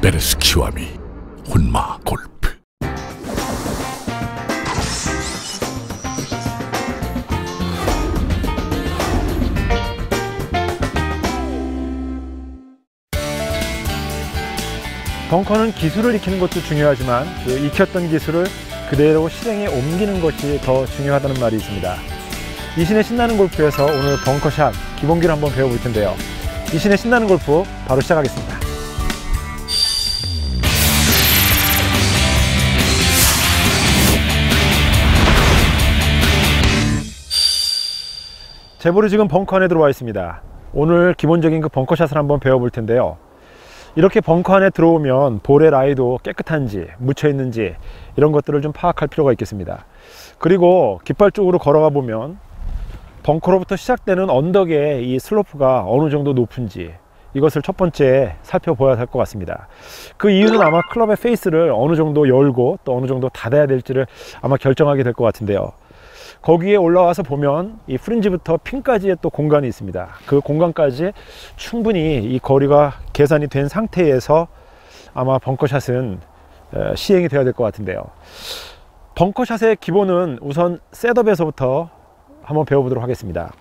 에베레스트 키와미 혼마 골프. 벙커는 기술을 익히는 것도 중요하지만 그 익혔던 기술을 그대로 실행에 옮기는 것이 더 중요하다는 말이 있습니다. 이신의 신나는 골프에서 오늘 벙커샷 기본기를 한번 배워볼 텐데요. 이신의 신나는 골프 바로 시작하겠습니다. 제 볼이 지금 벙커 안에 들어와 있습니다. 오늘 기본적인 그 벙커샷을 한번 배워볼 텐데요. 이렇게 벙커 안에 들어오면 볼의 라이도 깨끗한지 묻혀 있는지 이런 것들을 좀 파악할 필요가 있겠습니다. 그리고 깃발 쪽으로 걸어가 보면 벙커로부터 시작되는 언덕의 이 슬로프가 어느 정도 높은지 이것을 첫 번째 살펴봐야 할 것 같습니다. 그 이유는 아마 클럽의 페이스를 어느 정도 열고 또 어느 정도 닫아야 될지를 아마 결정하게 될 것 같은데요. 거기에 올라와서 보면 이 프린지부터 핀까지의 또 공간이 있습니다. 그 공간까지 충분히 이 거리가 계산이 된 상태에서 아마 벙커샷은 시행이 되어야 될 것 같은데요. 벙커샷의 기본은 우선 셋업에서부터 한번 배워보도록 하겠습니다.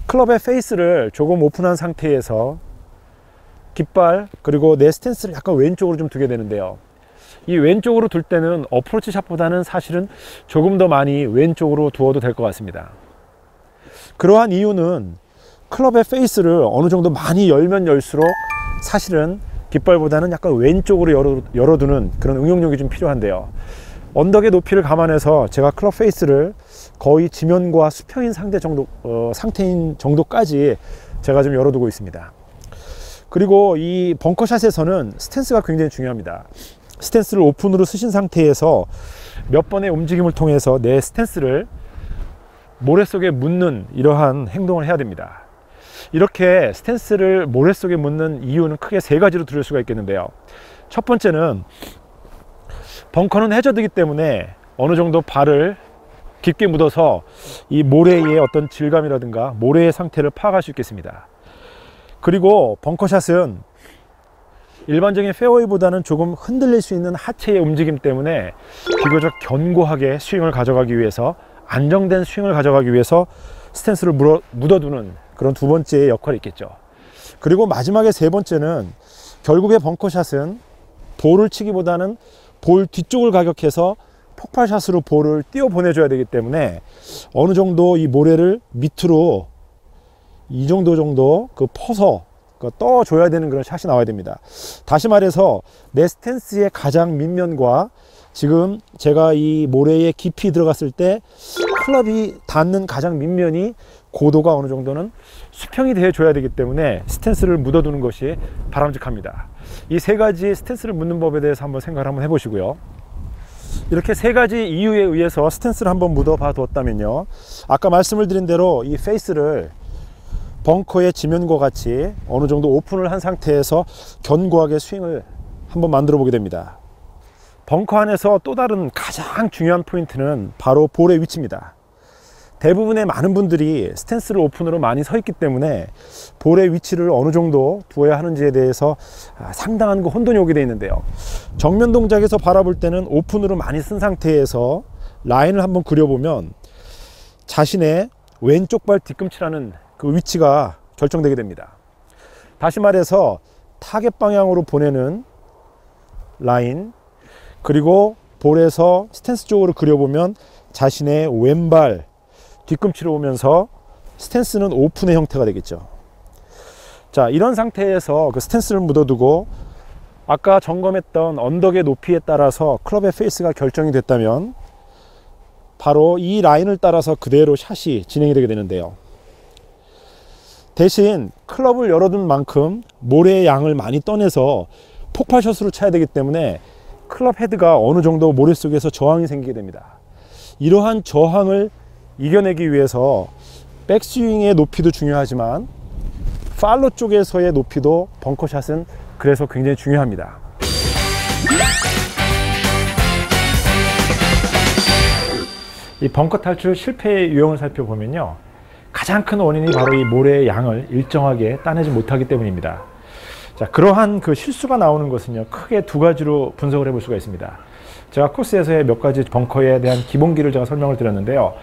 클럽의 페이스를 조금 오픈한 상태에서 깃발 그리고 내 스탠스를 약간 왼쪽으로 좀 두게 되는데요. 이 왼쪽으로 둘 때는 어프로치 샷보다는 사실은 조금 더 많이 왼쪽으로 두어도 될 것 같습니다. 그러한 이유는 클럽의 페이스를 어느 정도 많이 열면 열수록 사실은 깃발보다는 약간 왼쪽으로 열어두는 그런 응용력이 좀 필요한데요. 언덕의 높이를 감안해서 제가 클럽 페이스를 거의 지면과 수평인 상태인 정도까지 제가 좀 열어두고 있습니다. 그리고 이 벙커샷에서는 스탠스가 굉장히 중요합니다. 스탠스를 오픈으로 쓰신 상태에서 몇 번의 움직임을 통해서 내 스탠스를 모래 속에 묻는 이러한 행동을 해야 됩니다. 이렇게 스탠스를 모래 속에 묻는 이유는 크게 세 가지로 들을 수가 있겠는데요. 첫 번째는 벙커는 해저드이기 때문에 어느 정도 발을 깊게 묻어서 이 모래의 어떤 질감이라든가 모래의 상태를 파악할 수 있겠습니다. 그리고 벙커샷은 일반적인 페어웨이보다는 조금 흔들릴 수 있는 하체의 움직임 때문에 비교적 견고하게 스윙을 가져가기 위해서 안정된 스윙을 가져가기 위해서 스탠스를 묻어두는 그런 두 번째의 역할이 있겠죠. 그리고 마지막에 세 번째는 결국에 벙커샷은 볼을 치기보다는 볼 뒤쪽을 가격해서 폭발샷으로 볼을 띄워 보내줘야 되기 때문에 어느 정도 이 모래를 밑으로 이 정도 그 퍼서 떠줘야 되는 그런 샷이 나와야 됩니다. 다시 말해서 내 스탠스의 가장 밑면과 지금 제가 이 모래에 깊이 들어갔을 때 클럽이 닿는 가장 밑면이 고도가 어느 정도는 수평이 되어 줘야 되기 때문에 스탠스를 묻어두는 것이 바람직합니다. 이 세 가지 스탠스를 묻는 법에 대해서 한번 생각을 한번 해보시고요. 이렇게 세 가지 이유에 의해서 스탠스를 한번 묻어 봐 두었다면요, 아까 말씀을 드린 대로 이 페이스를 벙커의 지면과 같이 어느 정도 오픈을 한 상태에서 견고하게 스윙을 한번 만들어 보게 됩니다. 벙커 안에서 또 다른 가장 중요한 포인트는 바로 볼의 위치입니다. 대부분의 많은 분들이 스탠스를 오픈으로 많이 서 있기 때문에 볼의 위치를 어느 정도 두어야 하는지에 대해서 상당한 혼돈이 오게 되어 있는데요. 정면 동작에서 바라볼 때는 오픈으로 많이 쓴 상태에서 라인을 한번 그려보면 자신의 왼쪽 발 뒤꿈치라는 그 위치가 결정되게 됩니다. 다시 말해서 타겟 방향으로 보내는 라인, 그리고 볼에서 스탠스 쪽으로 그려보면 자신의 왼발 뒤꿈치로 오면서 스탠스는 오픈의 형태가 되겠죠. 자, 이런 상태에서 그 스탠스를 묻어두고 아까 점검했던 언덕의 높이에 따라서 클럽의 페이스가 결정이 됐다면 바로 이 라인을 따라서 그대로 샷이 진행이 되게 되는데요. 대신 클럽을 열어둔 만큼 모래의 양을 많이 떠내서 폭발샷으로 쳐야 되기 때문에 클럽 헤드가 어느 정도 모래 속에서 저항이 생기게 됩니다. 이러한 저항을 이겨내기 위해서 백스윙의 높이도 중요하지만 팔로 쪽에서의 높이도 벙커샷은 그래서 굉장히 중요합니다. 이 벙커 탈출 실패의 유형을 살펴보면요, 가장 큰 원인이 바로 이 모래의 양을 일정하게 따내지 못하기 때문입니다. 자, 그러한 그 실수가 나오는 것은요, 크게 두 가지로 분석을 해볼 수가 있습니다. 제가 코스에서의 몇 가지 벙커에 대한 기본기를 제가 설명을 드렸는데요.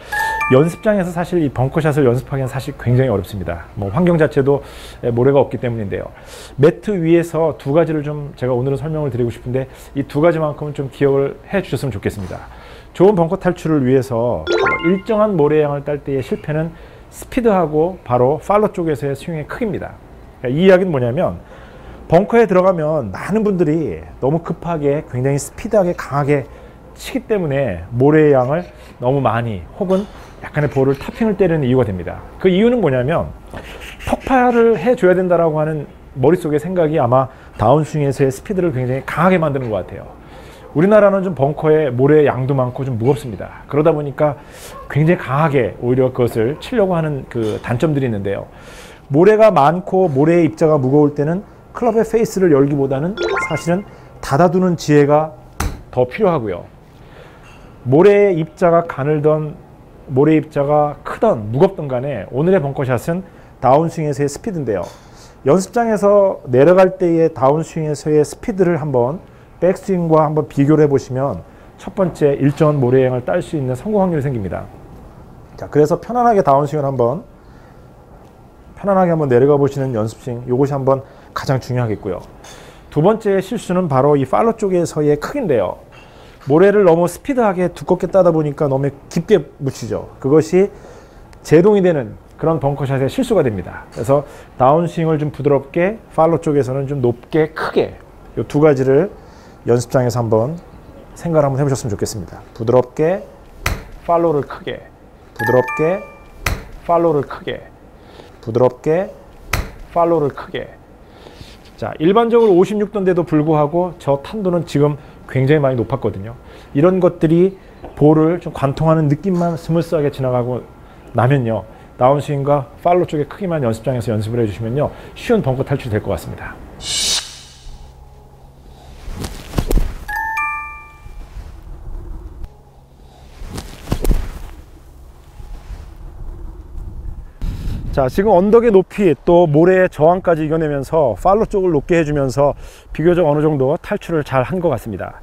연습장에서 사실 이 벙커샷을 연습하기는 사실 굉장히 어렵습니다. 뭐 환경 자체도 모래가 없기 때문인데요. 매트 위에서 두 가지를 좀 제가 오늘은 설명을 드리고 싶은데, 이 두 가지만큼은 좀 기억을 해 주셨으면 좋겠습니다. 좋은 벙커 탈출을 위해서 일정한 모래양을 딸 때의 실패는 스피드하고 바로 팔로 쪽에서의 스윙의 크기입니다. 이 이야기는 뭐냐면, 벙커에 들어가면 많은 분들이 너무 급하게 굉장히 스피드하게 강하게 치기 때문에 모래의 양을 너무 많이 혹은 약간의 볼을 타핑을 때리는 이유가 됩니다. 그 이유는 뭐냐면, 폭발을 해줘야 된다라고 하는 머릿속의 생각이 아마 다운스윙에서의 스피드를 굉장히 강하게 만드는 것 같아요. 우리나라는 좀 벙커에 모래의 양도 많고 좀 무겁습니다. 그러다 보니까 굉장히 강하게 오히려 그것을 치려고 하는 그 단점들이 있는데요. 모래가 많고 모래의 입자가 무거울 때는 클럽의 페이스를 열기보다는 사실은 닫아두는 지혜가 더 필요하고요. 모래의 입자가 가늘던 모래 입자가 크던 무겁던 간에 오늘의 벙커샷은 다운스윙에서의 스피드인데요. 연습장에서 내려갈 때의 다운스윙에서의 스피드를 한번 백스윙과 한번 비교를 해보시면 첫 번째 일정한 모래양을 딸 수 있는 성공 확률이 생깁니다. 자, 그래서 편안하게 다운스윙을 한번 내려가 보시는 연습스윙, 이것이 한번 가장 중요하겠고요. 두 번째 실수는 바로 이 팔로 쪽에서의 크기인데요. 모래를 너무 스피드하게 두껍게 따다 보니까 너무 깊게 묻히죠. 그것이 제동이 되는 그런 벙커샷의 실수가 됩니다. 그래서 다운스윙을 좀 부드럽게, 팔로 쪽에서는 좀 높게, 크게, 이 두 가지를 연습장에서 한번 생각을 한번 해보셨으면 좋겠습니다. 부드럽게, 팔로우를 크게, 부드럽게, 팔로우를 크게, 부드럽게, 팔로우를 크게. 자, 일반적으로 56도인데도 불구하고 저 탄도는 지금 굉장히 많이 높았거든요. 이런 것들이 볼을 좀 관통하는 느낌만 스무스하게 지나가고 나면요, 다운스윙과 팔로우 쪽의 크기만 연습장에서 연습을 해주시면요, 쉬운 벙커 탈출이 될 것 같습니다. 자, 지금 언덕의 높이 또 모래의 저항까지 이겨내면서 팔로 쪽을 높게 해주면서 비교적 어느 정도 탈출을 잘 한 것 같습니다.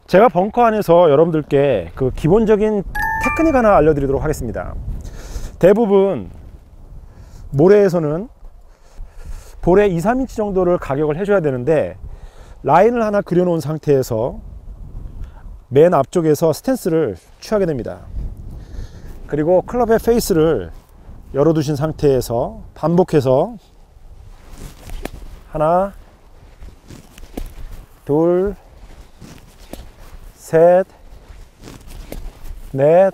제가 벙커 안에서 여러분들께 그 기본적인 테크닉 하나 알려드리도록 하겠습니다. 대부분 모래에서는 볼에 2, 3인치 정도를 가격을 해줘야 되는데, 라인을 하나 그려놓은 상태에서 맨 앞쪽에서 스탠스를 취하게 됩니다. 그리고 클럽의 페이스를 열어두신 상태에서 반복해서 하나, 둘, 셋, 넷,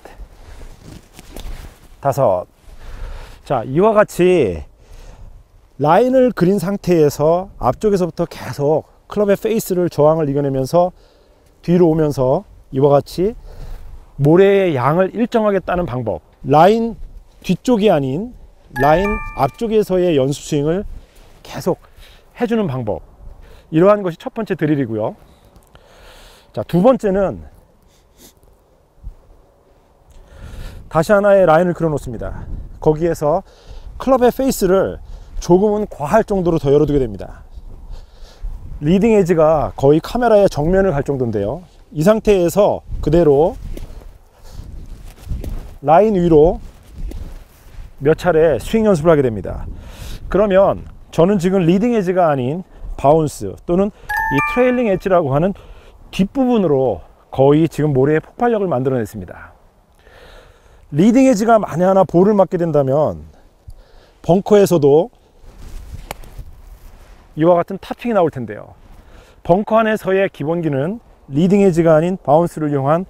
다섯. 자, 이와 같이 라인을 그린 상태에서 앞쪽에서부터 계속 클럽의 페이스를 저항을 이겨내면서 뒤로 오면서 이와 같이 모래의 양을 일정하게 따는 방법, 라인 뒤쪽이 아닌 라인 앞쪽에서의 연습 스윙을 계속 해주는 방법, 이러한 것이 첫 번째 드릴이고요. 자, 두 번째는 다시 하나의 라인을 그려 놓습니다. 거기에서 클럽의 페이스를 조금은 과할 정도로 더 열어두게 됩니다. 리딩 에지가 거의 카메라의 정면을 갈 정도인데요, 이 상태에서 그대로 라인 위로 몇 차례 스윙 연습을 하게 됩니다. 그러면 저는 지금 리딩 엣지가 아닌 바운스 또는 이 트레일링 엣지라고 하는 뒷부분으로 거의 지금 모래의 폭발력을 만들어냈습니다. 리딩 엣지가 만에 하나 볼을 맞게 된다면 벙커에서도 이와 같은 타핑이 나올 텐데요. 벙커 안에서의 기본기는 리딩 엣지가 아닌 바운스를 이용한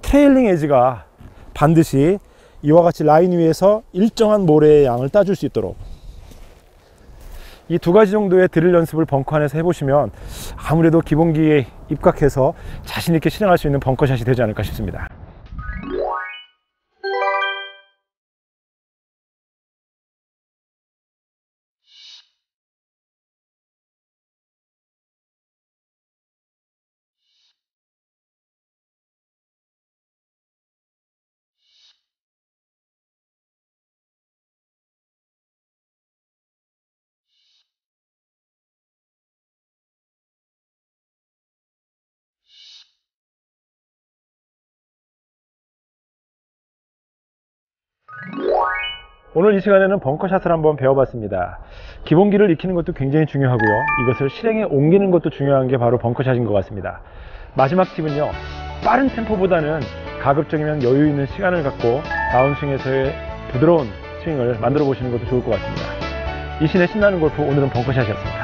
트레일링 엣지가 반드시 이와 같이 라인 위에서 일정한 모래의 양을 따줄 수 있도록, 이 두 가지 정도의 드릴 연습을 벙커 안에서 해보시면 아무래도 기본기에 입각해서 자신 있게 실행할 수 있는 벙커샷이 되지 않을까 싶습니다. 오늘 이 시간에는 벙커샷을 한번 배워봤습니다. 기본기를 익히는 것도 굉장히 중요하고요. 이것을 실행에 옮기는 것도 중요한 게 바로 벙커샷인 것 같습니다. 마지막 팁은요. 빠른 템포보다는 가급적이면 여유 있는 시간을 갖고 다운스윙에서의 부드러운 스윙을 만들어 보시는 것도 좋을 것 같습니다. 이신의 신나는 골프, 오늘은 벙커샷이었습니다.